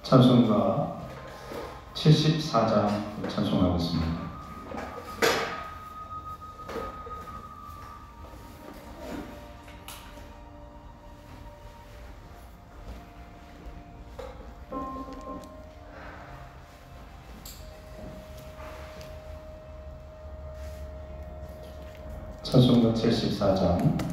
찬송가 74장 찬송하겠습니다. 찬송가 74장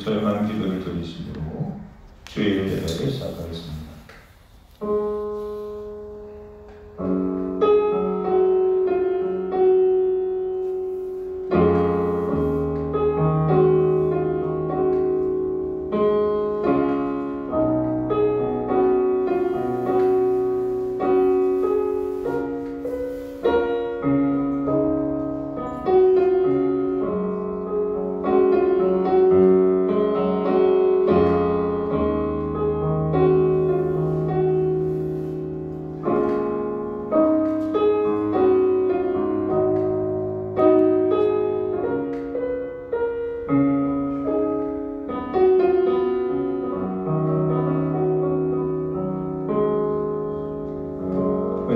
조용한 기도를 드리시므로 주의 예배를 시작하겠습니다.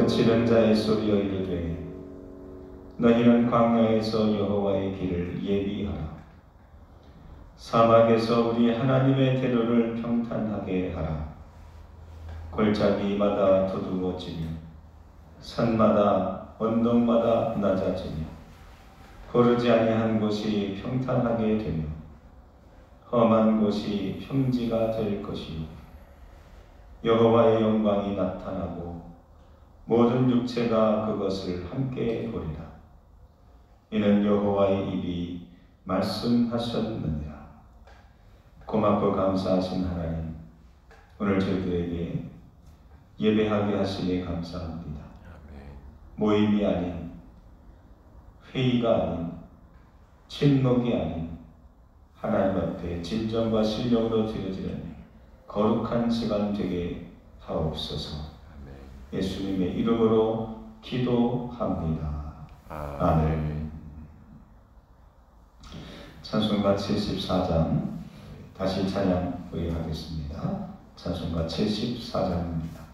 외치는 자의 소리여 이르되 너희는 광야에서 여호와의 길을 예비하라. 사막에서 우리 하나님의 대로를 평탄하게 하라. 골짜기마다 두드러지며 산마다 언덕마다 낮아지며 고르지 아니한 곳이 평탄하게 되며 험한 곳이 평지가 될 것이요 여호와의 영광이 나타나고 모든 육체가 그것을 함께 보리라. 이는 여호와의 입이 말씀하셨느니라. 고맙고 감사하신 하나님, 오늘 저희들에게 예배하게 하시니 감사합니다. 모임이 아닌, 회의가 아닌, 침묵이 아닌 하나님 앞에 진정과 신령으로 드려지는 거룩한 시간 되게 하옵소서. 예수님의 이름으로 기도합니다. 아멘. 찬송가 74장 다시 찬양 보이하겠습니다. 찬송가 74장입니다.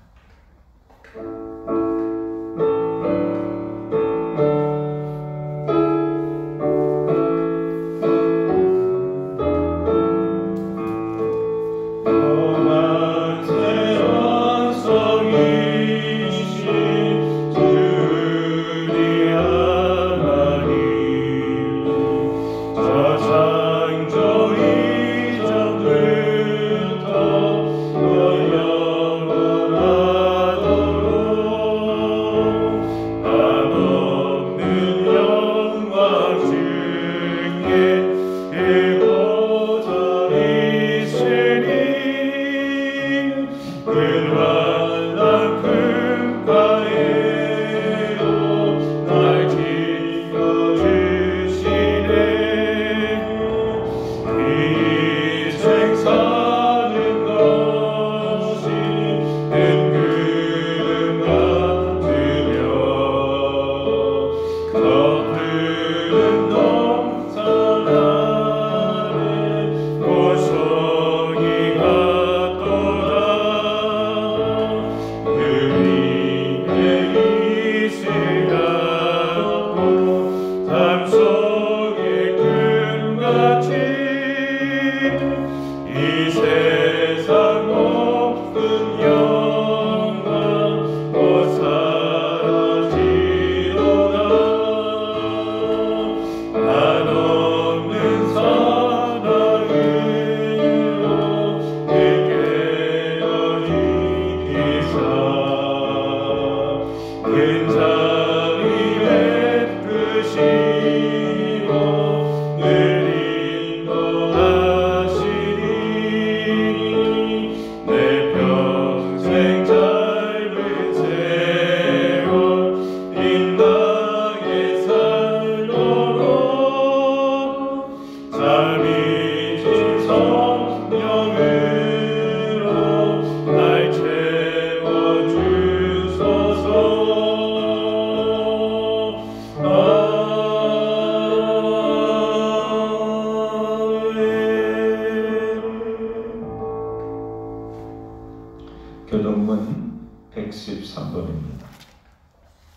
교동문 113번입니다.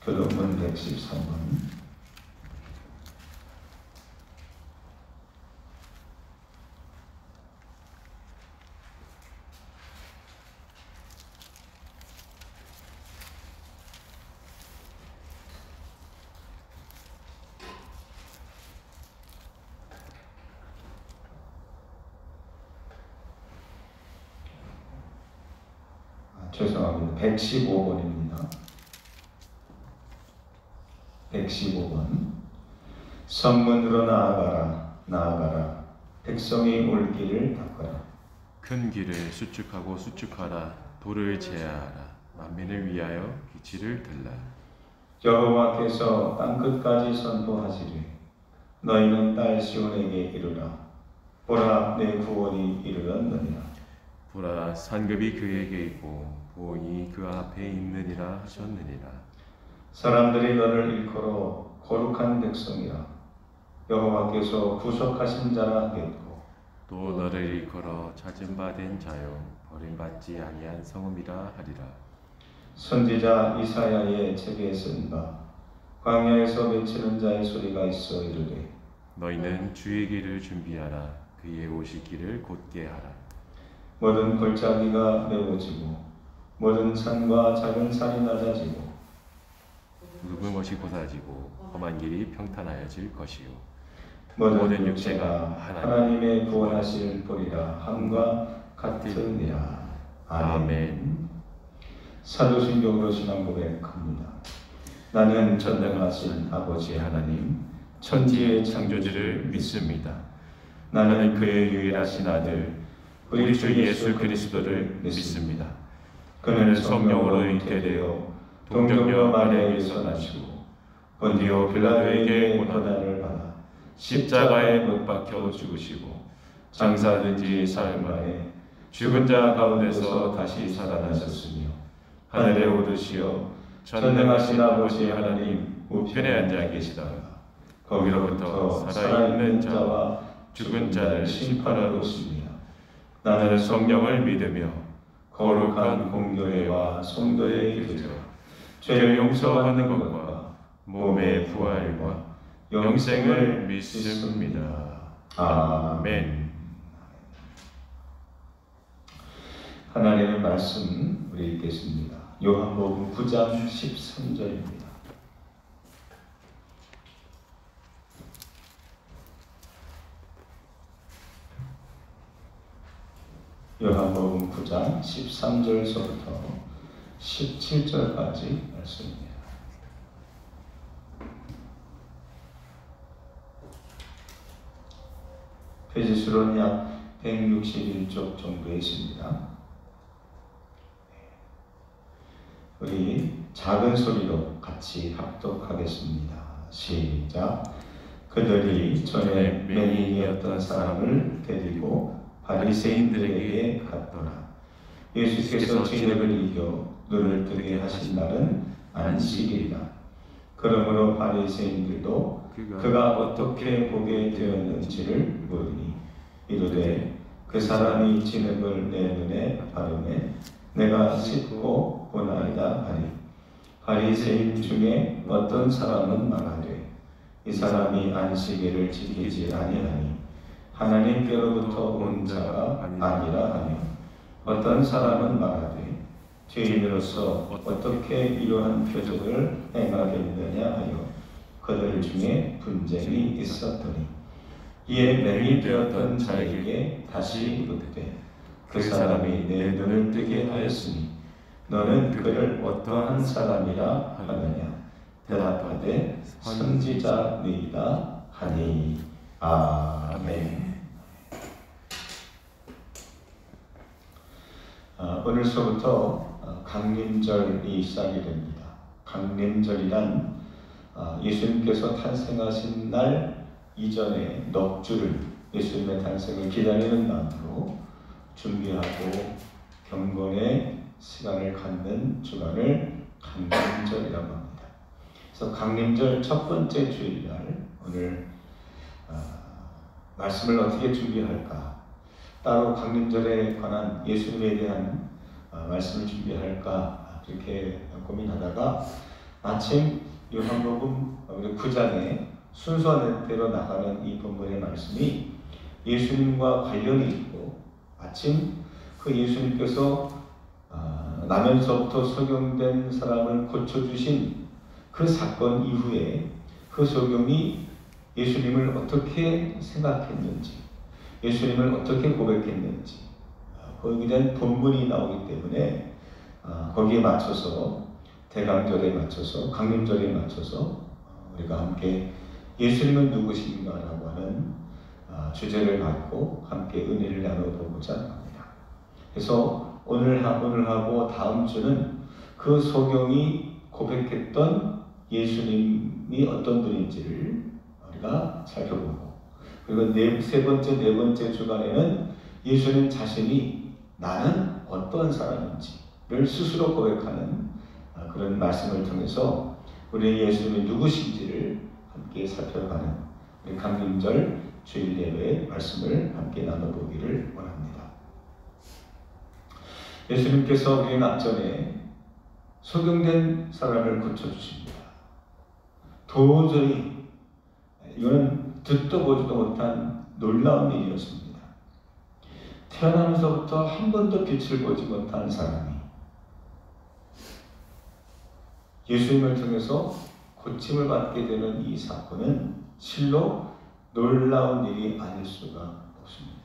교동문 113번. 죄송합니다. 115번입니다. 115번. 성문으로 나아가라, 나아가라. 백성이 올 길을 닦아라. 큰 길을 수축하고 수축하라. 돌을 제하하라. 만민을 위하여 기치를 들라. 여호와께서 땅끝까지 선포하시되 너희는 딸 시온에게 이르라. 보라, 내 구원이 이르렀느니라. 보라, 산급이 그에게 있고 보온이 그 앞에 있느니라 하셨느니라. 사람들이 너를 일컬어 거룩한 백성이라. 여호와께서 구속하신 자라 하겠고 또 너를 일컬어 찾은 바 된 자요 버림받지 아니한 성음이라 하리라. 선지자 이사야의 책에 쓴 바 광야에서 외치는 자의 소리가 있어 이르되 너희는 주의 길을 준비하라. 그의 오시기를 곧게 하라. 모든 골짜기가 메워지고 모든 산과 작은 산이 낮아지고 굵은 것이 고사지고 험한 길이 평탄하여질 것이요 모든 육체가 하나님의 구원하실 보리라 함과 같으니라. 아멘. 사도신경으로 신앙 고백합니다. 나는 전능하신 아버지 하나님 천지의 창조주를 믿습니다. 나는 그의 유일하신 아들 우리 주 예수 그리스도를 믿습니다. 그는 성령으로 잉태되어 동정녀 마리아에게서 나시고 본디오 빌라도에게 고난을 받아 십자가에 못 박혀 죽으시고 장사된 지 사흘 만에 죽은 자 가운데서 다시 살아나셨으며 하늘에 오르시어 전능하신 아버지 하나님 우편에 앉아 계시다가 거기로부터 살아있는 자와 죽은 자를 심판하러 오십니다. 나는 성령을 믿으며 거룩한 공교회와 성도의 교제와 죄를 용서하는 것과 몸의 부활과 영생을 믿습니다. 아멘. 하나님의 말씀 우리 읽겠습니다. 요한복음 9장 13절입니다. 요한복음 9장 13절서부터 17절까지 말씀입니다. 페이지 수로는 약 161쪽 정도 있습니다. 우리 작은 소리로 같이 합독하겠습니다. 시작. 그들이 전에 맹인이었던 사람을 데리고 바리새인들에게 갔더라. 예수께서 진흙을 이겨 눈을 뜨게 하신 날은 안식일이다. 그러므로 바리새인들도 그가 어떻게 보게 되었는지를 물으니 이르되 그 사람이 진흙을 내 눈에 바르매 내가 씻고 보나이다 하니 바리새인 중에 어떤 사람은 말하되 이 사람이 안식일을 지키지 아니하니 하나님께로부터 온 자가 아니라 하며 어떤 사람은 말하되 죄인으로서 어떻게 이러한 표적을 행하겠느냐 하여 그들 중에 분쟁이 있었더니 이에 맹이 되었던 자에게 다시 묻되 그 사람이 내 눈을 뜨게 하였으니 너는 그를 어떠한 사람이라 하느냐 대답하되 선지자니이다 하니. 아멘. 오늘서부터 강림절이 시작이 됩니다. 강림절이란 예수님께서 탄생하신 날 이전에 넉 주를 예수님의 탄생을 기다리는 마음으로 준비하고 경건의 시간을 갖는 주간을 강림절이라고 합니다. 그래서 강림절 첫 번째 주일날 오늘 말씀을 어떻게 준비할까, 따로 강림절에 관한 예수님에 대한 말씀을 준비할까 그렇게 고민하다가 마침 요한복음 9장에 순서대로 나가는 이 본문의 말씀이 예수님과 관련이 있고 마침 그 예수님께서 나면서부터 소경된 사람을 고쳐주신 그 사건 이후에 그 소경이 예수님을 어떻게 생각했는지, 예수님을 어떻게 고백했는지 거기에 대한 본문이 나오기 때문에 거기에 맞춰서 대강절에 맞춰서 강림절에 맞춰서 우리가 함께 예수님은 누구신가라고 하는 주제를 갖고 함께 은혜를 나눠보고자 합니다. 그래서 오늘하고 다음 주는 그 소경이 고백했던 예수님이 어떤 분인지를 우리가 살펴보고, 그리고 세 번째 주간에는 예수님 자신이 나는 어떤 사람인지를 스스로 고백하는 그런 말씀을 통해서 우리 예수님이 누구신지를 함께 살펴가는 우리 강림절 주일 예배의 말씀을 함께 나눠보기를 원합니다. 예수님께서 우리 앞전에 소경된 사람을 고쳐주십니다. 도저히 이거는 듣도 보지도 못한 놀라운 일이었습니다. 태어나면서부터 한 번도 빛을 보지 못한 사람이 예수님을 통해서 고침을 받게 되는 이 사건은 실로 놀라운 일이 아닐 수가 없습니다.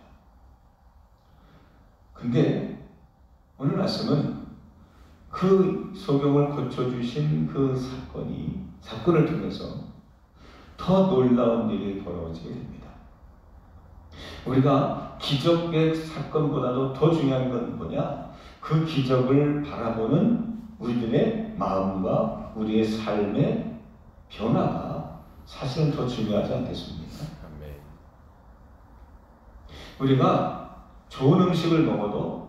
근데 오늘 말씀은 그 소경을 고쳐주신 그 사건을 통해서 더 놀라운 일이 벌어지게 됩니다. 우리가 기적의 사건보다도 더 중요한 건 뭐냐? 그 기적을 바라보는 우리들의 마음과 우리의 삶의 변화가 사실은 더 중요하지 않겠습니까? 아멘. 우리가 좋은 음식을 먹어도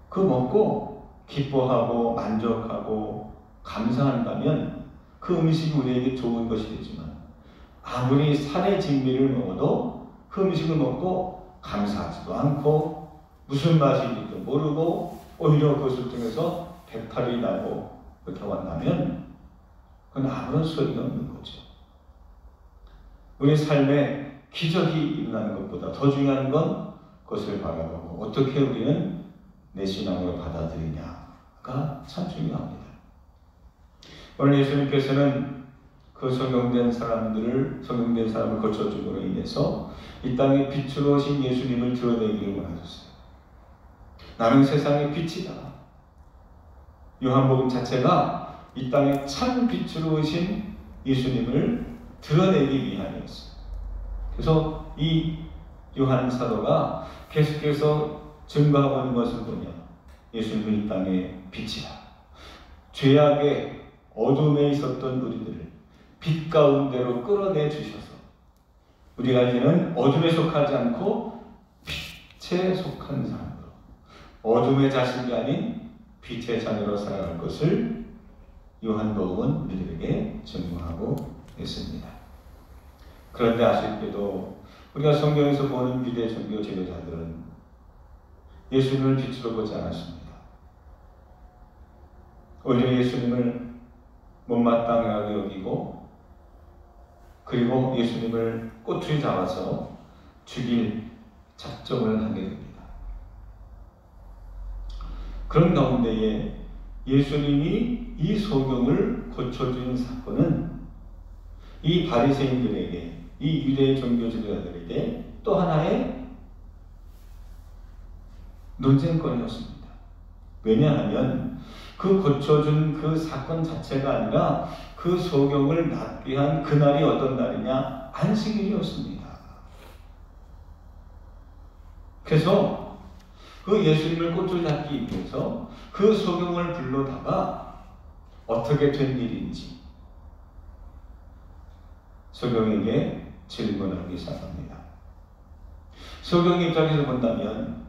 그 먹고 기뻐하고 만족하고 감사한다면 그 음식이 우리에게 좋은 것이 되지만 아무리 산의 진미를 먹어도 그 음식을 먹고 감사하지도 않고 무슨 맛인지도 모르고 오히려 그것을 통해서 배탈이 나고 그렇게 왔다면 그건 아무런 소용이 없는 거죠. 우리 삶에 기적이 일어나는 것보다 더 중요한 건 그것을 바라보고 어떻게 우리는 내 신앙을 받아들이냐가 참 중요합니다. 오늘 예수님께서는 그 성경된 사람을 거쳐줌으로 인해서 이 땅에 빛으로 오신 예수님을 드러내기를 원하셨어요. 나는 세상의 빛이다. 요한복음 자체가 이 땅에 참 빛으로 오신 예수님을 드러내기 위함이었어요. 그래서 이 요한 사도가 계속해서 증거하고 있는 것은 뭐냐? 예수님은 이 땅의 빛이다. 죄악의 어둠에 있었던 우리들을 빛 가운데로 끌어내 주셔서 우리가 이제는 어둠에 속하지 않고 빛에 속한 사람으로 어둠의 자식이 아닌 빛의 자녀로 살아갈 것을 요한복음은 우리들에게 증거하고 있습니다. 그런데 아쉽게도 우리가 성경에서 보는 유대 종교 지도자들은 예수님을 빛으로 보지 않았습니다. 오히려 예수님을 못마땅하게 여기고 그리고 예수님을 꼬투리 잡아서 죽일 작정을 하게 됩니다. 그런 가운데에 예수님이 이 소경을 고쳐준 사건은 이 바리새인들에게, 이 유대 종교 지도자들에게 또 하나의 논쟁거리였습니다. 왜냐하면 그 고쳐준 그 사건 자체가 아니라 그 소경을 낫게 한 그날이 어떤 날이냐? 안식일이었습니다. 그래서 그 예수님을 꼬투리 잡기 위해서 그 소경을 불러다가 어떻게 된 일인지 소경에게 질문하기 시작합니다. 소경의 입장에서 본다면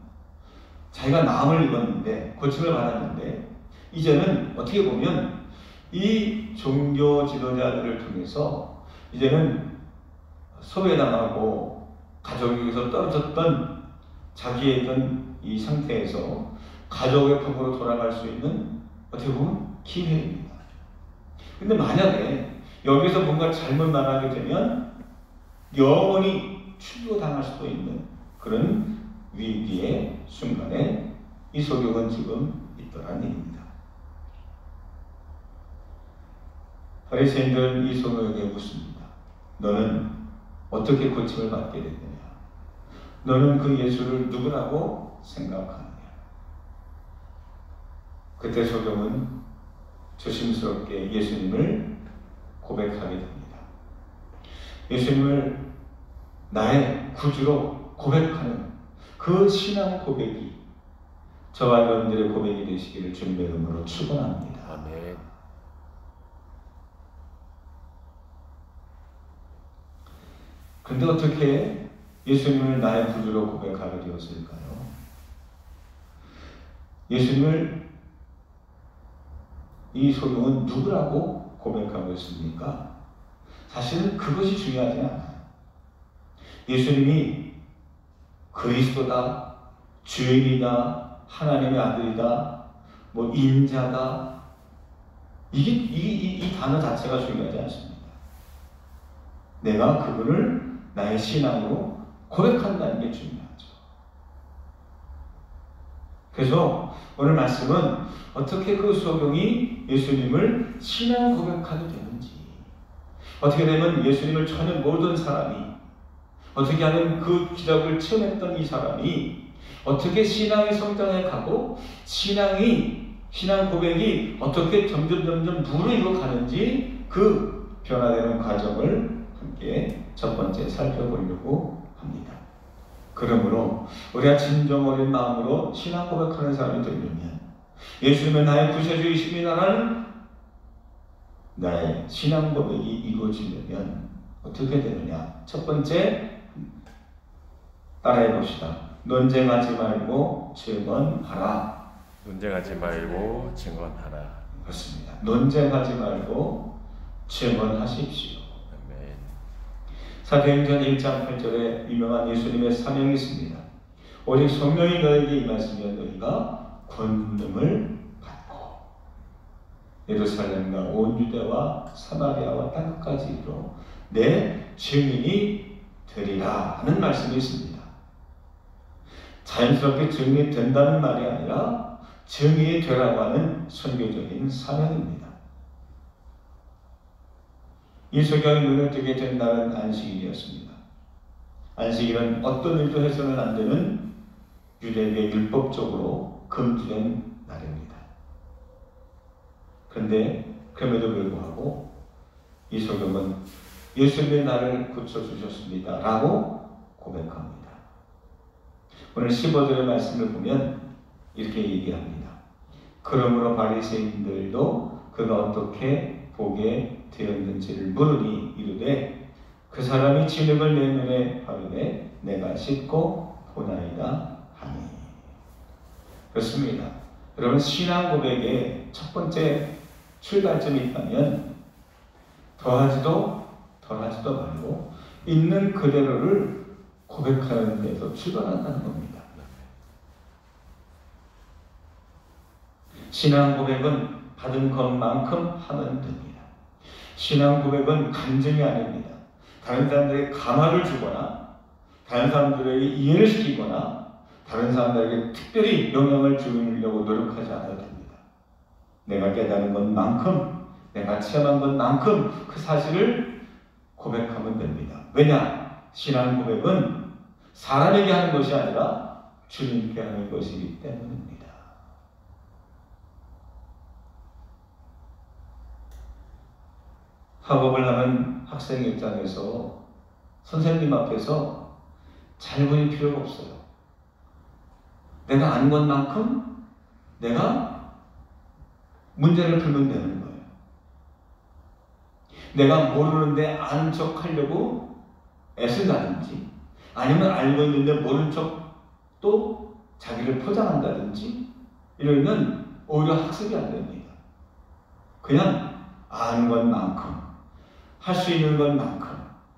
자기가 나음을 입었는데 고침을 받았는데 이제는 어떻게 보면 이 종교 지도자들을 통해서 이제는 소외당하고 가족에게서 떨어졌던 자기의 있던 이 상태에서 가족의 품으로 돌아갈 수 있는 어떻게 보면 기회입니다. 근데 만약에 여기서 뭔가 잘못 말하게 되면 영원히 추도당할 수도 있는 그런 위기의 순간에 이 소경은 지금 있더란 얘기입니다. 바리새인들은 이 소경에게 묻습니다. 너는 어떻게 고침을 받게 됐느냐? 너는 그 예수를 누구라고 생각하느냐? 그때 소경은 조심스럽게 예수님을 고백하게 됩니다. 예수님을 나의 구주로 고백하는 그 신앙 고백이 저와 여러분들의 고백이 되시기를 주님의 이름으로 축원합니다. 아멘. 그런데 어떻게 예수님을 나의 구주로 고백하게 되었을까요? 예수님을 이 소경은 누구라고 고백하고 있습니까? 사실은 그것이 중요하지 않아요. 예수님이 그리스도다, 주인이다, 하나님의 아들이다, 뭐 인자다, 이 단어 자체가 중요하지 않습니다. 내가 그분을 나의 신앙으로 고백한다는 게 중요하죠. 그래서 오늘 말씀은 어떻게 그 소경이 예수님을 신앙 고백하게 되는지, 어떻게 되면 예수님을 전혀 모르던 사람이, 어떻게 하면 그 기적을 체험했던 이 사람이 어떻게 신앙의 성장에 가고 신앙 고백이 어떻게 점점 무르익어 가는지 그 변화되는 과정을 함께 첫 번째 살펴보려고 합니다. 그러므로 우리가 진정 어린 마음으로 신앙 고백하는 사람이 되려면, 예수님은 나의 구세주이십니다라는 나의 신앙 고백이 이루어지려면 어떻게 되느냐? 첫 번째, 따라해 봅시다. 논쟁하지 말고 증언하라. 논쟁하지 말고 증언하라. 그렇습니다. 논쟁하지 말고 증언하십시오. 아멘. 사도행전 1장 8절에 유명한 예수님의 사명이 있습니다. 오직 성령이 너에게 임하시면 너희가 권능을 받고 예루살렘과 온 유대와 사마리아와 땅끝까지 이르러 내 증인이 되리라 하는 말씀이 있습니다. 자연스럽게 증인이 된다는 말이 아니라 증인이 되라고 하는 선교적인 사명입니다. 이 소경이 눈을 뜨게 된 날은 안식일이었습니다. 안식일은 어떤 일도 해서는 안 되는 유대인의 율법적으로 금지된 날입니다. 그런데 그럼에도 불구하고 이 소경은 예수님의 나를 고쳐주셨습니다 라고 고백합니다. 오늘 15절의 말씀을 보면 이렇게 얘기합니다. 그러므로 바리새인들도 그가 어떻게 보게 되었는지를 물으니 이르되 그 사람이 진흙을 내 눈에 바르되 내가 씻고 보나이다 하니. 그렇습니다. 여러분, 신앙 고백의 첫 번째 출발점이 있다면 더하지도 덜하지도 말고 있는 그대로를 고백하는 데서 출발한다는 겁니다. 신앙 고백은 받은 것만큼 하면 됩니다. 신앙 고백은 감정이 아닙니다. 다른 사람들에게 감화를 주거나 다른 사람들에게 이해를 시키거나 다른 사람들에게 특별히 영향을 주려고 노력하지 않아도 됩니다. 내가 깨달은 것만큼, 내가 체험한 것만큼 그 사실을 고백하면 됩니다. 왜냐? 신앙 고백은 사람에게 하는 것이 아니라 주님께 하는 것이기 때문입니다. 학업을 하는 학생 입장에서 선생님 앞에서 잘 보일 필요가 없어요. 내가 아는 것만큼 내가 문제를 풀면 되는 거예요. 내가 모르는데 아는 척 하려고 애쓴다든지, 아니면 알고 있는데 모른 척 또 자기를 포장한다든지 이러면 오히려 학습이 안 됩니다. 그냥 아는 것만큼, 할 수 있는 것만큼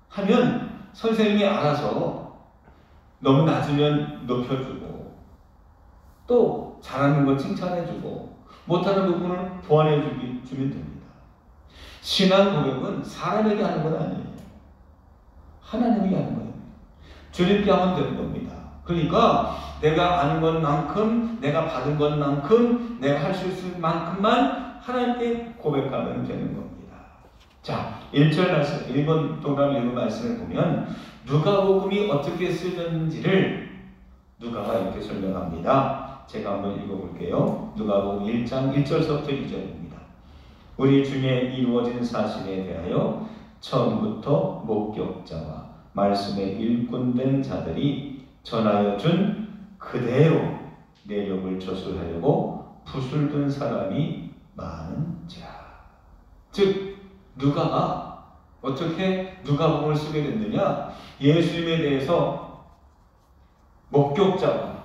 하면 선생님이 알아서 너무 낮으면 높여주고 또 잘하는 것 칭찬해주고 못하는 부분을 보완해주면 됩니다. 신앙 고백은 사람에게 하는 건 아니에요. 하나님이 하는 거예요. 주님께 하면 되는 겁니다. 그러니까 내가 아는 것만큼, 내가 받은 것만큼, 내가 할 수 있을 만큼만 하나님께 고백하면 되는 겁니다. 자, 1절 말씀, 1번 동그라미 1번 말씀을 보면 누가복음이 어떻게 쓰는지를 누가가 이렇게 설명합니다. 제가 한번 읽어볼게요. 누가복음 1장 1절서부터 2절입니다. 우리 중에 이루어진 사실에 대하여 처음부터 목격자와 말씀에 일꾼된 자들이 전하여 준 그대로 내력을 저술하려고 붓을 든 사람이 많은지라. 즉 누가가 어떻게 누가복음을 쓰게 됐느냐? 예수님에 대해서 목격자와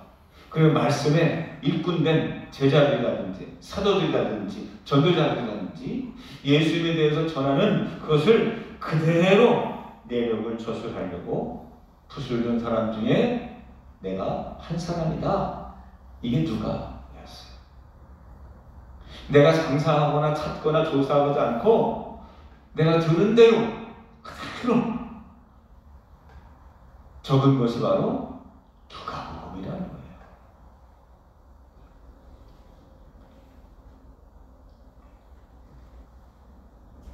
그 말씀에 일꾼된 제자들이라든지 사도들이라든지 전도자들이라든지 예수님에 대해서 전하는 그것을 그대로 내력을 저술하려고 붓을 든 사람 중에 내가 한 사람이다. 이게 누가였어요. 내가 장사하거나 찾거나 조사하지 않고 내가 들은 대로 그대로 적은 것이 바로 누가복음이라는 거예요.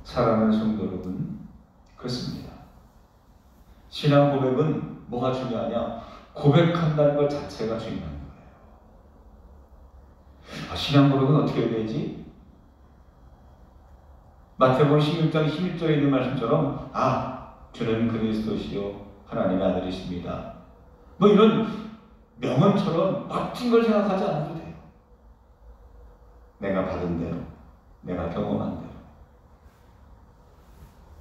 사랑하는 성도 여러분, 그렇습니다. 신앙 고백은 뭐가 중요하냐? 고백한다는 것 자체가 중요한 거예요. 신앙 고백은 어떻게 해야 되지? 마태복음 16장 11절에 있는 말씀처럼 주는 그리스도시요 하나님의 아들이십니다. 뭐 이런 명언처럼 멋진 걸 생각하지 않아도 돼요. 내가 받은 대로, 내가 경험한 대로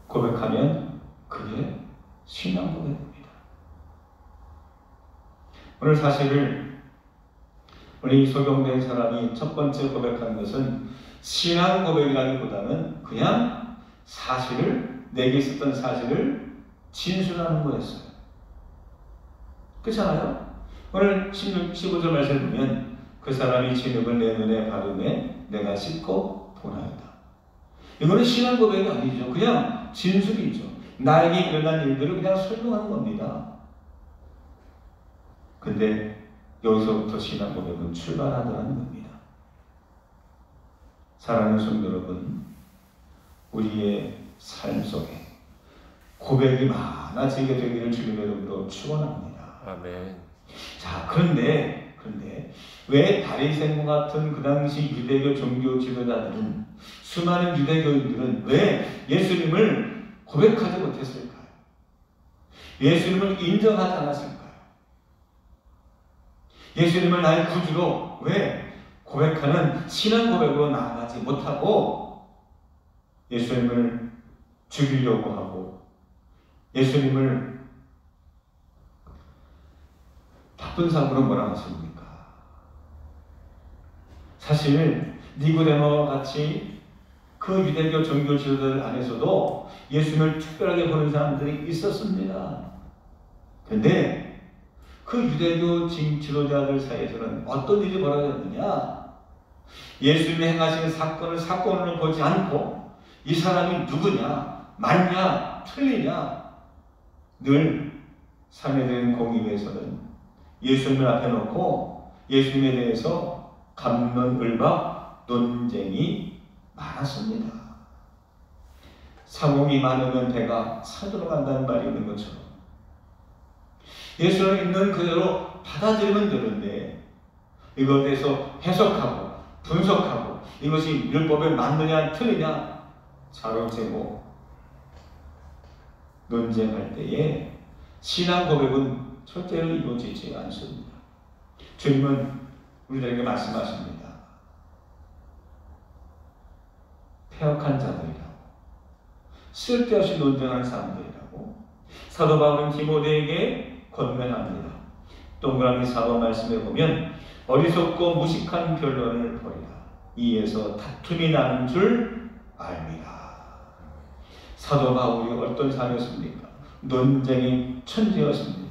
고백하면 그게 신앙 고백입니다. 오늘 사실을 우리 소경된 사람이 첫 번째 고백한 것은 신앙 고백이라기보다는 그냥 사실을, 내게 있었던 사실을 진술하는 거였어요. 그렇잖아요? 오늘 15절 말씀을 보면 그 사람이 진흙을 내 눈에 바르매 내가 씻고 보나이다. 이거는 신앙 고백이 아니죠. 그냥 진술이죠. 나에게 일어난 일들을 그냥 설명하는 겁니다. 근데 여기서부터 신앙 고백은 출발하더라는 겁니다. 사랑하는 성도 여러분, 우리의 삶 속에 고백이 많아지게 되기를 주님의 이름으로 축원합니다. 아멘. 자, 그런데 왜 바리새인과 같은 그 당시 유대교 종교 지도자들은, 수많은 유대교인들은 왜 예수님을 고백하지 못했을까요? 예수님을 인정하지 않았을까요? 예수님을 나의 구주로 왜 고백하는 신앙 고백으로 나아가지 못하고 예수님을 죽이려고 하고 예수님을 바쁜 사고로 몰아갔습니까? 사실 니고데모와 같이 그 유대교 종교 지도자들 안에서도 예수님을 특별하게 보는 사람들이 있었습니다. 그런데 그 유대교 지도자들 사이에서는 어떤 일이 벌어졌느냐? 예수님이 행하신 사건을 보지 않고 이 사람이 누구냐, 맞냐, 틀리냐, 늘 사내된 공의회에서는 예수님을 앞에 놓고 예수님에 대해서 감론을박 논쟁이 많았습니다. 사공이 많으면 배가 산으로 간다는 말이 있는 것처럼 예수를 있는 그대로 받아들이면 되는데 이것에 대해서 해석하고 분석하고 이것이 율법에 맞느냐 틀리냐 자로재고 논쟁할 때에 신앙 고백은 절대로 이루어지지 않습니다. 주님은 우리들에게 말씀하십니다. 폐역한 자들이라고, 쓸데없이 논쟁하는 사람들이라고 사도 바울은 디모데에게 권면합니다. 동그라미 4번 말씀에 보면 어리석고 무식한 변론을 버리라. 이에서 다툼이 나는 줄 압니다. 사도 바울이 어떤 사람이었습니까? 논쟁의 천재였습니다.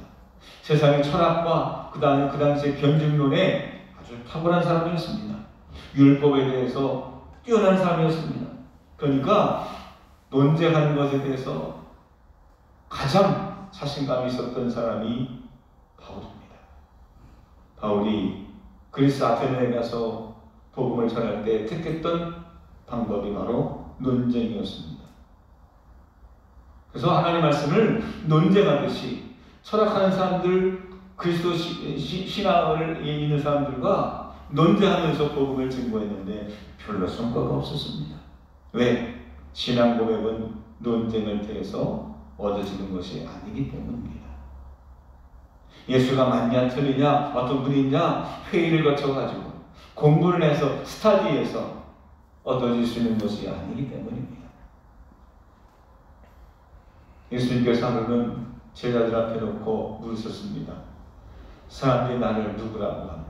세상의 철학과 그 당시의 변증론에 아주 탁월한 사람이었습니다. 율법에 대해서 뛰어난 사람이었습니다. 그러니까 논쟁하는 것에 대해서 가장 자신감이 있었던 사람이 바울입니다. 바울이 그리스 아테네에 가서 복음을 전할 때 택했던 방법이 바로 논쟁이었습니다. 그래서 하나님의 말씀을 논쟁하듯이 철학하는 사람들, 그리스도 신앙을 있는 사람들과 논쟁하면서 복음을 증거했는데 별로 성과가 없었습니다. 왜? 신앙 고백은 논쟁을 통해서 얻어지는 것이 아니기 때문입니다. 예수가 맞냐 틀리냐 어떤 분이냐 회의를 거쳐가지고 공부를 해서 스터디해서 얻어질 수 있는 것이 아니기 때문입니다. 예수님께서 하루는 제자들 앞에 놓고 물으셨습니다. 사람들이 나를 누구라고 하느냐?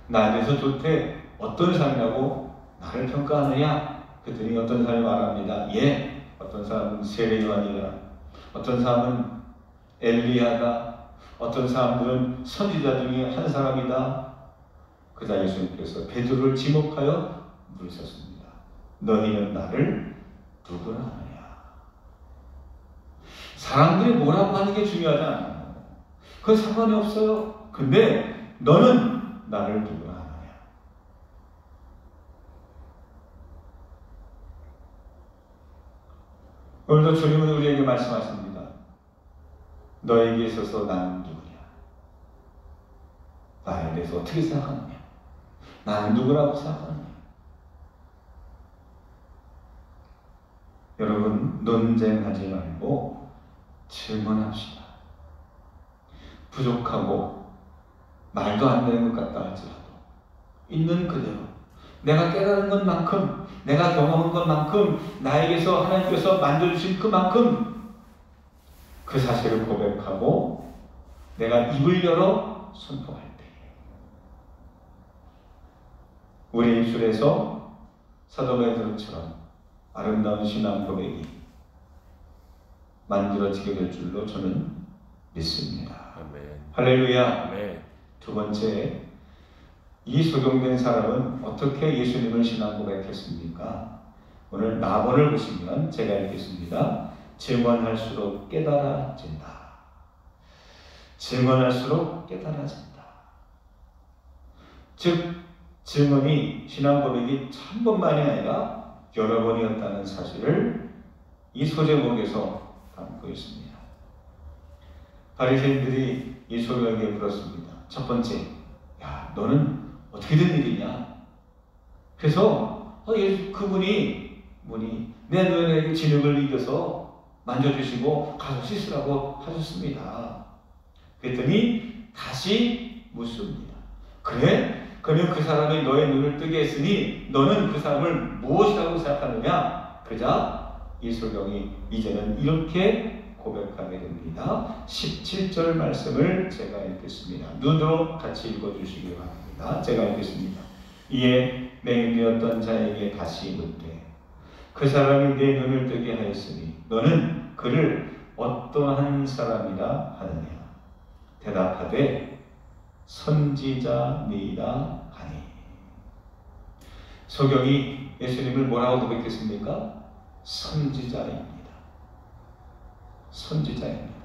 나에 대해서 도대체 어떤 사람이라고 나를 평가하느냐? 그랬더니 어떤 사람이 말합니다. 어떤 사람은 세례 요한이라, 어떤 사람은 엘리야다, 어떤 사람들은 선지자 중에 한 사람이다. 그러자 예수님께서 베드로를 지목하여 물으셨습니다. 너희는 나를 누구라 하느냐? 사람들이 뭐라고 하는 게 중요하지 않아요. 그건 상관이 없어요. 근데 너는 나를 누구라 하느냐? 오늘도 주님은 우리에게 말씀하십니다. 너에게 있어서 나는 누구냐? 나에 대해서 어떻게 생각하느냐? 나는 누구라고 생각하느냐? 여러분, 논쟁하지 말고 질문합시다. 부족하고 말도 안 되는 것 같다 할지라도 있는 그대로 내가 깨달은 것만큼, 내가 경험한 것만큼, 나에게서 하나님께서 만들어주신 그만큼 그 사실을 고백하고 내가 입을 열어 선포할 때 우리 입술에서 사도 베드로처럼 아름다운 신앙 고백이 만들어지게 될 줄로 저는 믿습니다. 아멘. 할렐루야. 아멘. 두 번째, 이 소경된 사람은 어떻게 예수님을 신앙 고백했습니까? 오늘 나본을 보시면 제가 읽겠습니다. 증언할수록 깨달아진다. 증언할수록 깨달아진다. 즉 증언이 신앙 고백이 한 번만이 아니라 여러 번이었다는 사실을 이 소제목에서 담고 있습니다. 바리새인들이 이 소경에게 물었습니다. 첫 번째, 야, 너는 어떻게 된 일이냐? 그래서 그분이 내 눈에 진흙을 이겨서 만져주시고 가서 씻으라고 하셨습니다. 그랬더니 다시 묻습니다. 그래? 그러면 그 사람이 너의 눈을 뜨게 했으니 너는 그 사람을 무엇이라고 생각하느냐? 그러자 이소경이 이제는 이렇게 고백하게 됩니다. 17절 말씀을 제가 읽겠습니다. 눈으로 같이 읽어주시기 바랍니다. 제가 읽겠습니다. 이에 맹인되었던 자에게 다시 묻되 그 사람이 내 눈을 뜨게 하였으니 너는 그를 어떠한 사람이라 하느냐? 대답하되 선지자니이다 하니. 소경이 예수님을 뭐라고 고백했습니까? 선지자입니다. 선지자입니다.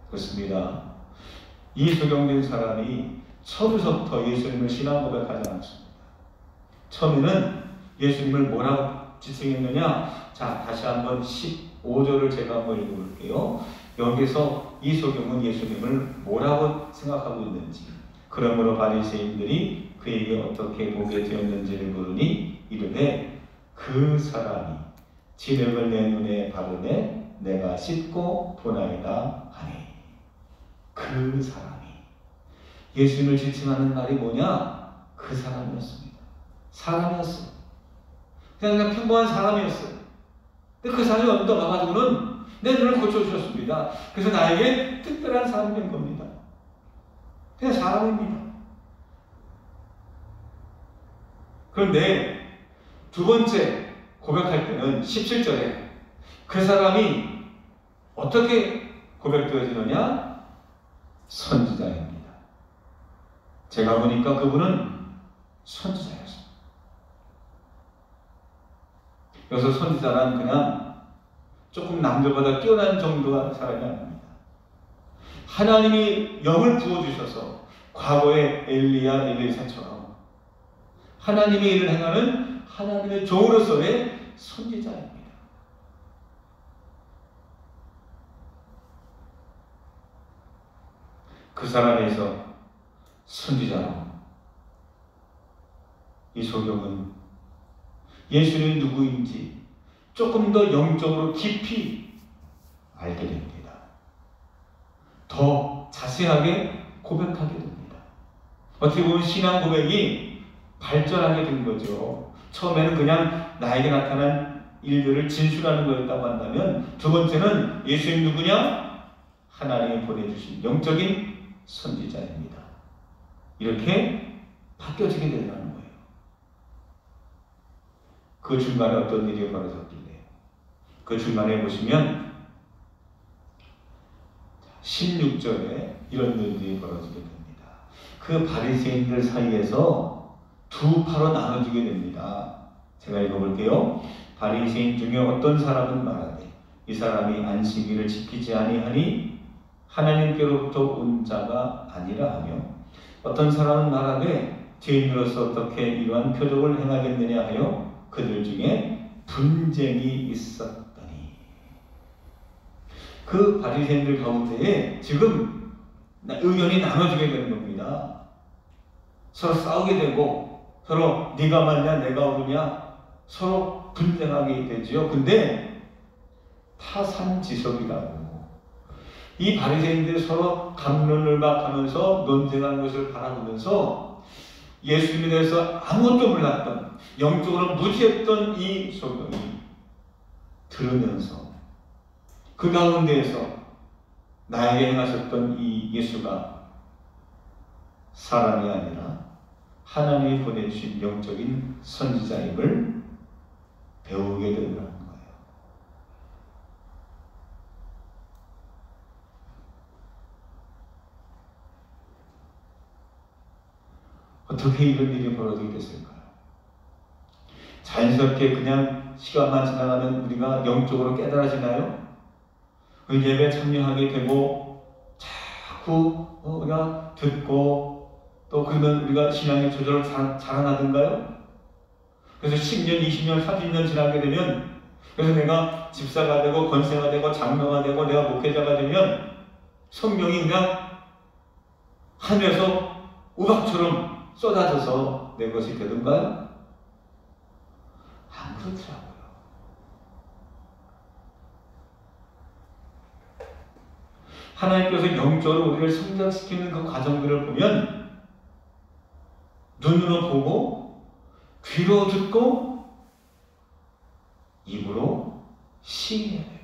그렇습니다. 이 소경된 사람이 처음부터 예수님을 신앙 고백하지 않았습니다. 처음에는 예수님을 뭐라고 지칭했느냐? 자, 다시 한번 15절을 제가 한번 읽어볼게요. 여기서 이 소경은 예수님을 뭐라고 생각하고 있는지, 그러므로 바리새인들이 그에게 어떻게 보게 되었는지를 물으니 이르되 그 사람이 진흙을 내 눈에 바르매 내가 씻고 보나이다 하니. 그 사람이 예수님을 지칭하는 말이 뭐냐? 그 사람이었습니다. 사람이었어요. 그냥 평범한 사람이었어요. 근데 그 사람이 어디다 와가지고는 내 눈을 고쳐주셨습니다. 그래서 나에게 특별한 사람이 된 겁니다. 그냥 사람입니다. 그런데 두 번째 고백할 때는 17절에 그 사람이 어떻게 고백되어지느냐? 선지자입니다. 제가 보니까 그분은 선지자였습니다. 여기서 선지자란 그냥 조금 남들보다 뛰어난 정도의 사람이 아닙니다. 하나님이 영을 부어주셔서 과거의 엘리야, 엘리사처럼 하나님의 일을 행하는 하나님의 종으로서의 선지자입니다. 그 사람에서 선지자로 이 소경은 예수님이 누구인지 조금 더 영적으로 깊이 알게 됩니다. 더 자세하게 고백하게 됩니다. 어떻게 보면 신앙 고백이 발전하게 된 거죠. 처음에는 그냥 나에게 나타난 일들을 진술하는 거였다고 한다면, 두 번째는 예수님 누구냐? 하나님이 보내주신 영적인 선지자입니다. 이렇게 바뀌어지게 된다는 거예요. 그 중간에 어떤 일이 벌어졌길래, 그 중간에 보시면 16절에 이런 일이 벌어지게 됩니다. 그 바리새인들 사이에서 두 파로 나눠지게 됩니다. 제가 읽어볼게요. 바리새인 중에 어떤 사람은 말하되 이 사람이 안식일을 지키지 아니하니 하나님께로부터 온 자가 아니라 하며, 어떤 사람은 말하되 죄인으로서 어떻게 이러한 표적을 행하겠느냐 하여 그들 중에 분쟁이 있었더니. 그 바리새인들 가운데에 지금 의견이 나눠지게 되는 겁니다. 서로 싸우게 되고 서로 네가 맞냐 내가 옳으냐 서로 분쟁하게 되죠. 근데 타산지석이라고 이 바리새인들이 서로 갑론을 막 하면서 논쟁하는 것을 바라보면서 예수님에 대해서 아무것도 몰랐던 영적으로 무지했던 이 소경이 들으면서 그 가운데에서 나에게 행하셨던 이 예수가 사람이 아니라 하나님이 보내주신 영적인 선지자임을 배우게 되더라는 거예요. 어떻게 이런 일이 벌어지게 됐을까요? 자연스럽게 그냥 시간만 지나가면 우리가 영적으로 깨달아지나요? 그 예배에 참여하게 되고 자꾸 우리가 듣고 또 그러면 우리가 신앙의 저절로 자라나던가요? 그래서 10년, 20년, 30년 지나게 되면 그래서 내가 집사가 되고 권세가 되고 장로가 되고 내가 목회자가 되면 성령이 그냥 하늘에서 우박처럼 쏟아져서 내 것이 되던가요? 안 그렇더라고요. 하나님께서 영적으로 우리를 성장시키는 그 과정들을 보면 눈으로 보고 귀로 듣고 입으로 시인해야 돼요.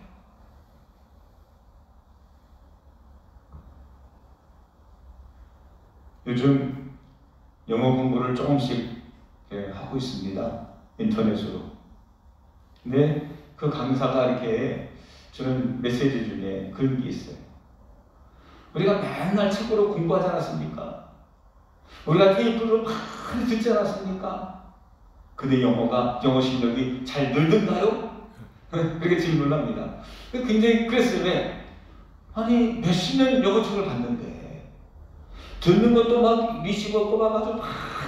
요즘 영어 공부를 조금씩 하고 있습니다. 인터넷으로. 근데 그 강사가 이렇게 주는 메시지 중에 그런 게 있어요. 우리가 맨날 책으로 공부하지 않았습니까? 우리가 테이프로 많이 듣지 않았습니까? 근데 영어 실력이 잘 늘던가요? 그렇게 질문을 합니다. 굉장히 그랬어요. 왜? 아니 몇십 년 영어책을 봤는데 듣는 것도 막 리시버 꼽아가지고 막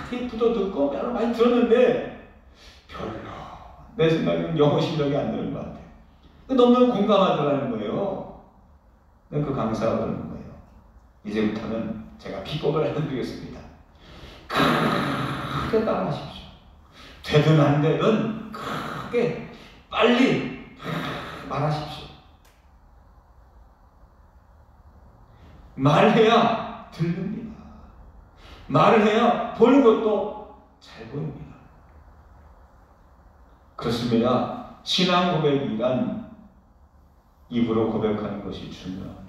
테이프도 듣고 여러 많이 들었는데 별로 내 생각에는 영어 실력이 안 느는 것 같아요. 너무 공감하더라는 거예요. 그 강사가 그러는 거예요. 이제부터는 제가 비법을 알려드리겠습니다. 크게 따라하십시오. 되든 안 되든 크게 빨리 말하십시오. 말해야 들립니다. 말을 해야 보는 것도 잘 보입니다. 그렇습니다. 신앙 고백이란 입으로 고백하는 것이 중요합니다.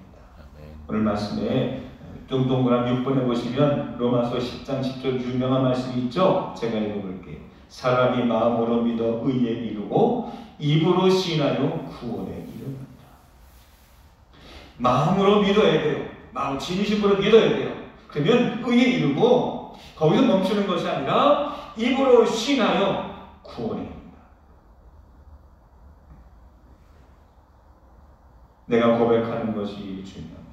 오늘 말씀에 동그란 6번에 보시면 로마서 10장 10절 유명한 말씀이 있죠? 제가 읽어볼게요. 사람이 마음으로 믿어 의에 이르고 입으로 시인하여 구원에 이릅니다. 마음으로 믿어야 돼요. 마음 진심으로 믿어야 돼요. 그러면 의에 이르고 거기서 멈추는 것이 아니라 입으로 시인하여 구원에 이릅니다. 내가 고백하는 것이 중요합니다.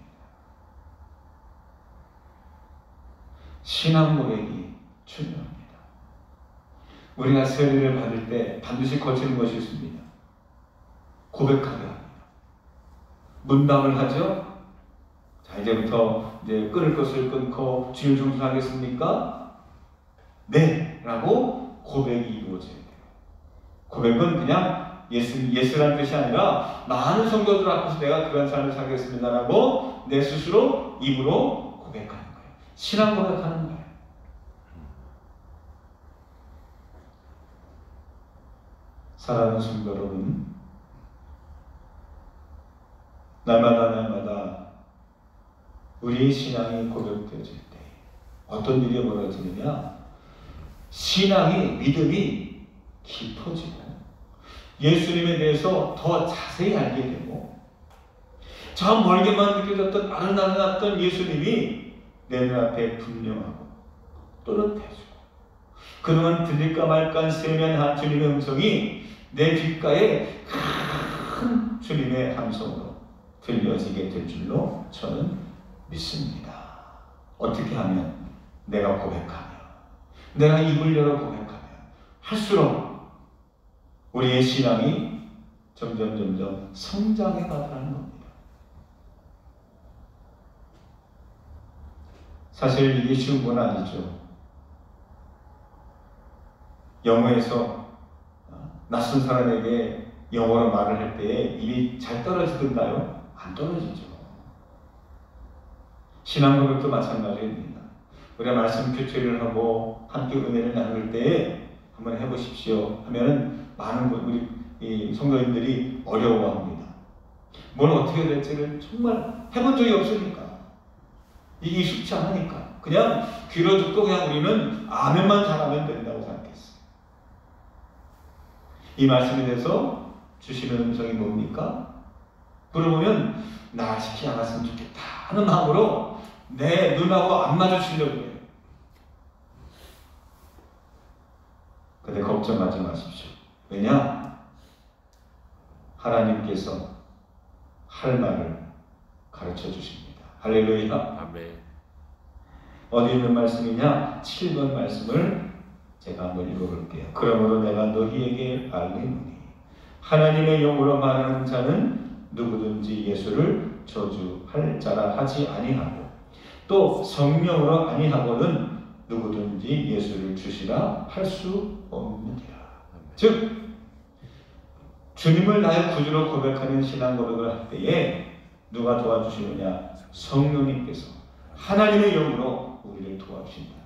신앙 고백이 중요합니다. 우리가 세례를 받을 때 반드시 거치는 것이 있습니다. 고백하게 합니다. 문답을 하죠. 자, 이제부터 끊을 것을 끊고 주일 종수하겠습니까? 네! 라고 고백이 이루어져야 돼요. 고백은 그냥 예스라는 뜻이 아니라 많은 성도들 앞에서 내가 그런 삶을 살겠습니다 라고 내 스스로 입으로 고백하는 거예요. 신앙 고백하는 거예요. 사랑하는 성도 여러분, 날마다 우리의 신앙이 고백되어질 때 어떤 일이 벌어지느냐? 신앙이, 믿음이 깊어지고 예수님에 대해서 더 자세히 알게 되고 저 멀게만 느껴졌던 아른아른했던 예수님이 내 눈앞에 분명하고 또렷해지고 그동안 들릴까 말까 세면한 주님의 음성이 내 귓가에 큰 주님의 함성으로 들려지게 될 줄로 저는 믿습니다. 어떻게 하면? 내가 고백하며 내가 입을 열어 고백하며 할수록 우리의 신앙이 점점 성장해 가더라는 겁니다. 사실 이게 쉬운 건 아니죠. 영어에서 낯선 사람에게 영어로 말을 할 때 입이 잘 떨어지던가요? 안 떨어지죠. 신앙 고백도 마찬가지입니다. 우리가 말씀 교체를 하고 함께 은혜를 나눌 때 한번 해보십시오 하면은 많은 우리 성도님들이 어려워합니다. 뭘 어떻게 될지를 정말 해본 적이 없으니까, 이게 쉽지 않으니까 그냥 귀로 듣고 그냥 우리는 아멘만 잘하면 된다고 생각했어요. 이 말씀에 대해서 주시는 음성이 뭡니까? 물어보면 나 시키지 않았으면 좋겠다 하는 마음으로 내 눈하고 안 마주치려고 해요. 근데 걱정하지 마십시오. 왜냐? 하나님께서 할 말을 가르쳐 주십니다. 할렐루야. 아멘. 어디 있는 말씀이냐? 7번 말씀을 제가 한번 읽어볼게요. 그러므로 내가 너희에게 알리노니 하나님의 영으로 말하는 자는 누구든지 예수를 저주할 자라 하지 아니하고 또 성령으로 아니하고는 누구든지 예수를 주시라 할 수 없느니라. 즉 주님을 나의 구주로 고백하는 신앙 고백을 할 때에 누가 도와주시느냐? 성령님께서 하나님의 영으로 우리를 도와주신다.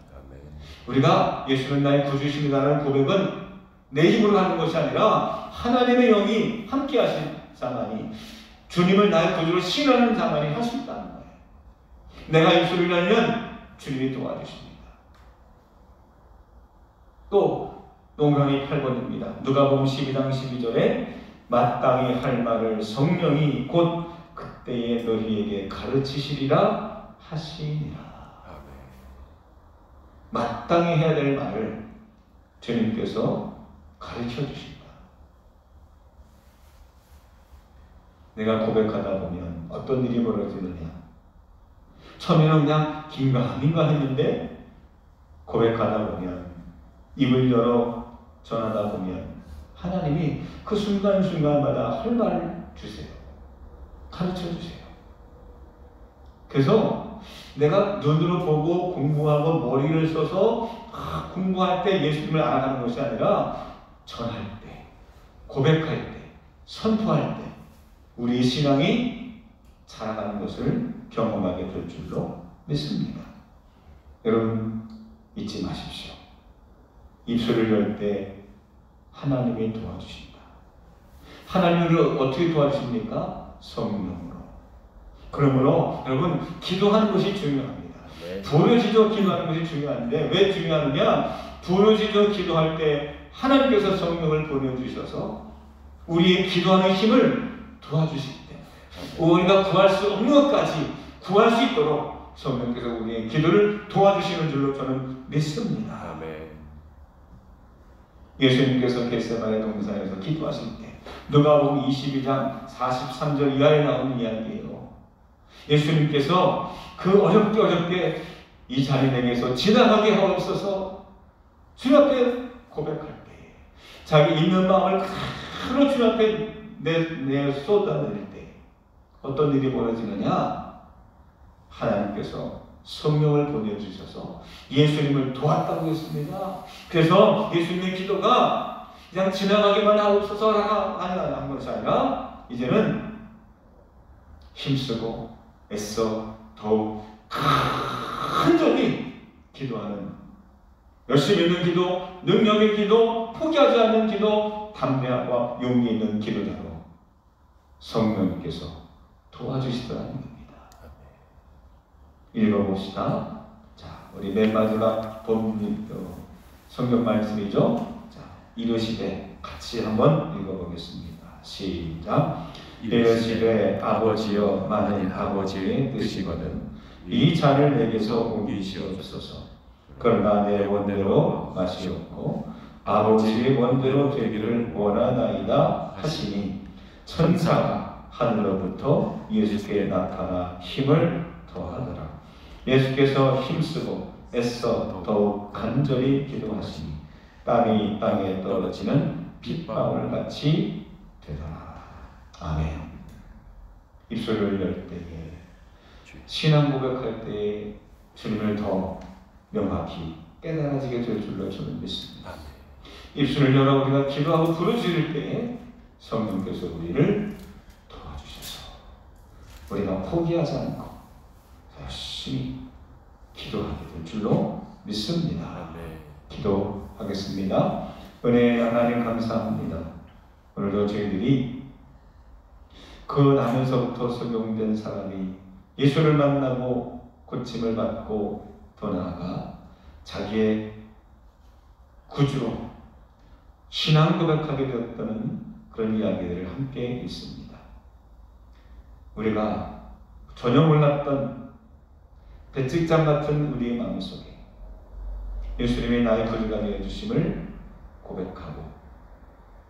우리가 예수는 나의 구주이십니다라는 고백은 내 힘으로 하는 것이 아니라 하나님의 영이 함께 하신 자만이, 주님을 나의 구주로 신뢰하는 자만이 할 수 있다는 거예요. 내가 예수를 알면 주님이 도와주십니다. 또 농강이 8번입니다. 누가복음 12장 12절에 마땅히 할 말을 성령이 곧 그때에 너희에게 가르치시리라 하시니라. 마땅히 해야 될 말을 주님께서 가르쳐 주신다. 내가 고백하다 보면 어떤 일이 벌어지느냐? 처음에는 그냥 긴가민가 했는데 고백하다 보면, 입을 열어 전하다 보면 하나님이 그 순간순간마다 할 말을 주세요. 가르쳐 주세요. 그래서 내가 눈으로 보고 공부하고 머리를 써서 공부할 때 예수님을 알아가는 것이 아니라 전할 때, 고백할 때, 선포할 때 우리의 신앙이 자라가는 것을 경험하게 될 줄로 믿습니다. 여러분 잊지 마십시오. 입술을 열 때 하나님이 도와주신다. 하나님을 어떻게 도와주십니까? 성령으로. 그러므로 여러분 기도하는 것이 중요합니다. 부르짖어 기도하는 것이 중요한데 왜 중요하느냐? 부르짖어 기도할 때 하나님께서 성령을 보내주셔서 우리의 기도하는 힘을 도와주시기 때문에 우리가 구할 수 없는 것까지 구할 수 있도록 성령께서 우리의 기도를 도와주시는 줄로 저는 믿습니다. 아멘. 예수님께서 겟세마네 동산에서 기도하실 때 누가복음 22장 43절 이하에 나오는 이야기예요. 예수님께서 그 어렵게 이 자리 내게서 지나가게 하옵소서 주 앞에 고백할 때, 자기 있는 마음을 그대로 주 앞에 내 쏟아낼 때 어떤 일이 벌어지느냐? 하나님께서 성령을 보내주셔서 예수님을 도왔다고 했습니다. 그래서 예수님의 기도가 그냥 지나가기만 하옵소서라가 하는 것이 아니라 이제는 힘쓰고 애써 더욱 간절히 기도하는, 열심히 있는 기도, 능력의 기도, 포기하지 않는 기도, 담대함과 용기 있는 기도자로 성령님께서 도와주시더라는 겁니다. 읽어봅시다. 자, 우리 맨 마지막 성경 말씀이죠. 자, 이르시되 같이 한번 읽어보겠습니다. 시작. 이르시되 아버지여 만일 아버지의 뜻이거든 이 잔을 내게서 옮기시옵소서. 그러나 내 원대로 마시옵고 아버지의 원대로 되기를 원하나이다 하시니 천사가 하늘로부터 예수께 나타나 힘을 더하더라. 예수께서 힘쓰고 애써 더욱 간절히 기도하시니 땀이 땅에 떨어지는 핏방울 같이 되더라. 아멘. 입술을 열 때에, 신앙 고백할 때에 주님을 더 명확히 깨달아지게 될 줄로 저는 믿습니다. 입술을 열어 우리가 기도하고 부르짖을 때에 성령께서 우리를 도와주셔서 우리가 포기하지 않고 열심히 기도하게 될 줄로 믿습니다. 기도하겠습니다. 은혜의 하나님 감사합니다. 오늘도 저희들이 그 나면서부터 적용된 사람이 예수를 만나고 고침을 받고 더 나아가 자기의 구주로 신앙 고백하게 되었다는 그런 이야기들을 함께 있습니다. 우리가 전혀 몰랐던 배찍장 같은 우리의 마음속에 예수님이 나의 구주가 되어 주심을 고백하고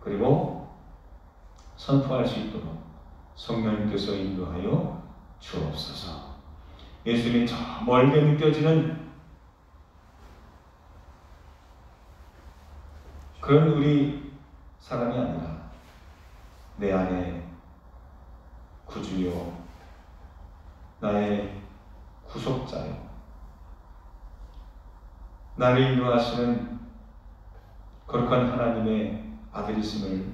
그리고 선포할 수 있도록 성령님께서 인도하여 주옵소서. 예수님이 저 멀게 느껴지는 그런 우리 사람이 아니라 내 안에 구주요 나의 구속자요 나를 인도하시는 거룩한 하나님의 아들이심을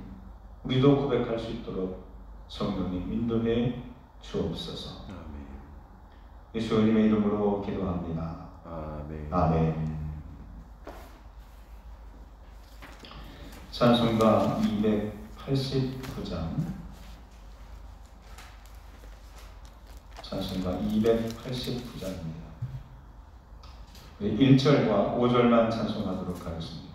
우리도 고백할 수 있도록 성령님 인도해 주옵소서. 예수님의 이름으로 기도합니다. 아멘. 찬송가 289장, 찬송가 289장입니다. 1절과 5절만 찬송하도록 하겠습니다.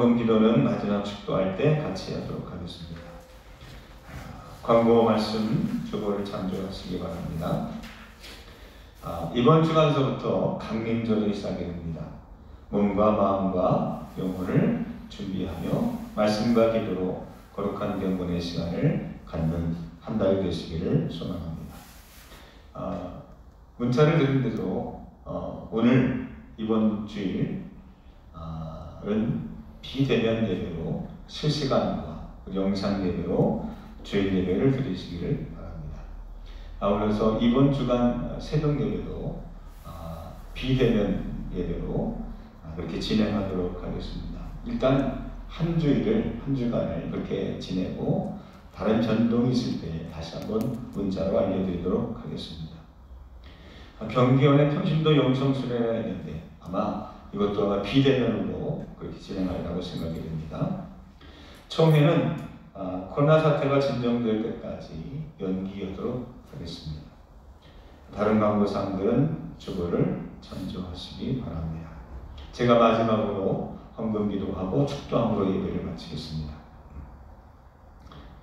헌금 기도는 마지막 축도할 때 같이 하도록 하겠습니다. 광고 말씀 주보를 참조하시기 바랍니다. 이번 주간서부터 강림절이 시작이 됩니다. 몸과 마음과 영혼을 준비하며 말씀과 기도로 거룩한 경건의 시간을 갖는 한 달이 되시기를 소망합니다. 문자를 드린 대로 오늘 이번 주일은 비대면 예배로 실시간과 영상 예배로 주일 예배를 드리시기를 바랍니다. 아울러서 이번 주간 새벽 예배도 비대면 예배로 그렇게 진행하도록 하겠습니다. 일단 한 주간을 그렇게 지내고 다른 전동이 있을 때 다시 한번 문자로 알려드리도록 하겠습니다. 경기원의 평신도 영성 수련회가 있는데 아마 이것도 아마 비대면으로 그렇게 진행하리라고 생각이 됩니다. 총회는 코로나 사태가 진정될 때까지 연기하도록 하겠습니다. 다른 광고사항들은 주보를 참조하시기 바랍니다. 제가 마지막으로 헌금기도하고 축도함으로 예배를 마치겠습니다.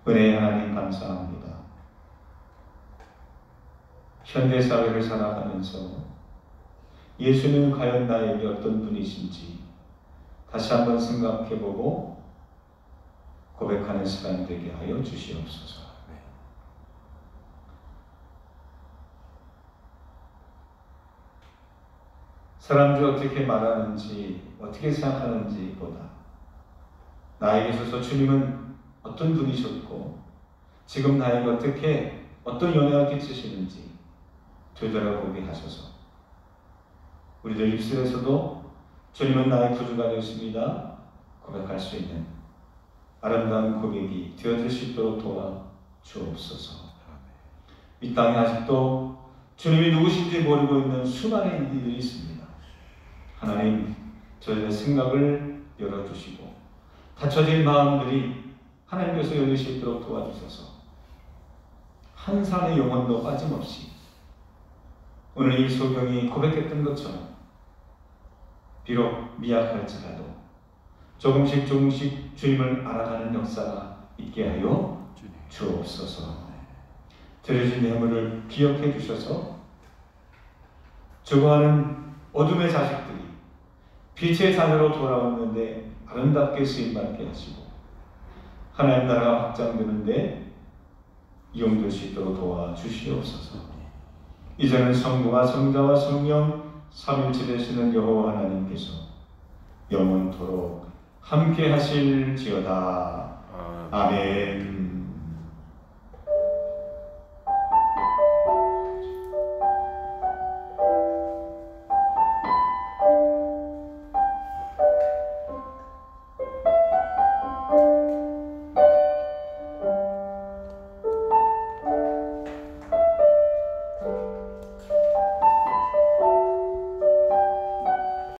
은혜의 하나님 감사합니다. 현대사회를 살아가면서 예수님은 과연 나에게 어떤 분이신지 다시 한번 생각해보고 고백하는 시간 되게 하여 주시옵소서. 사람들이 어떻게 말하는지 어떻게 생각하는지 보다 나에게 있어서 주님은 어떤 분이셨고 지금 나에게 어떤 영향을 끼치시는지 되돌아보게 하소서. 우리들 입술에서도 주님은 나의 구주가 되었습니다 고백할 수 있는 아름다운 고백이 되어질 수 있도록 도와 주옵소서. 이 땅에 아직도 주님이 누구신지 모르고 있는 수많은 이들이 있습니다. 하나님, 저희의 생각을 열어주시고 닫혀진 마음들이 하나님께서 열릴 수 있도록 도와주셔서 한 사람의 영혼도 빠짐없이 오늘 이 소경이 고백했던 것처럼 비록 미약할지라도 조금씩 주님을 알아가는 역사가 있게 하여 주옵소서. 드려진 예물을 기억해 주셔서 죽어가는 어둠의 자식들이 빛의 자녀로 돌아오는데 아름답게 쓰임받게 하시고 하나님 나라가 확장되는데 이용될 수 있도록 도와주시옵소서. 이제는 성부와 성자와 성령 삼위일체 되시는 여호와 하나님께서 영원토록 함께 하실지어다. 아멘.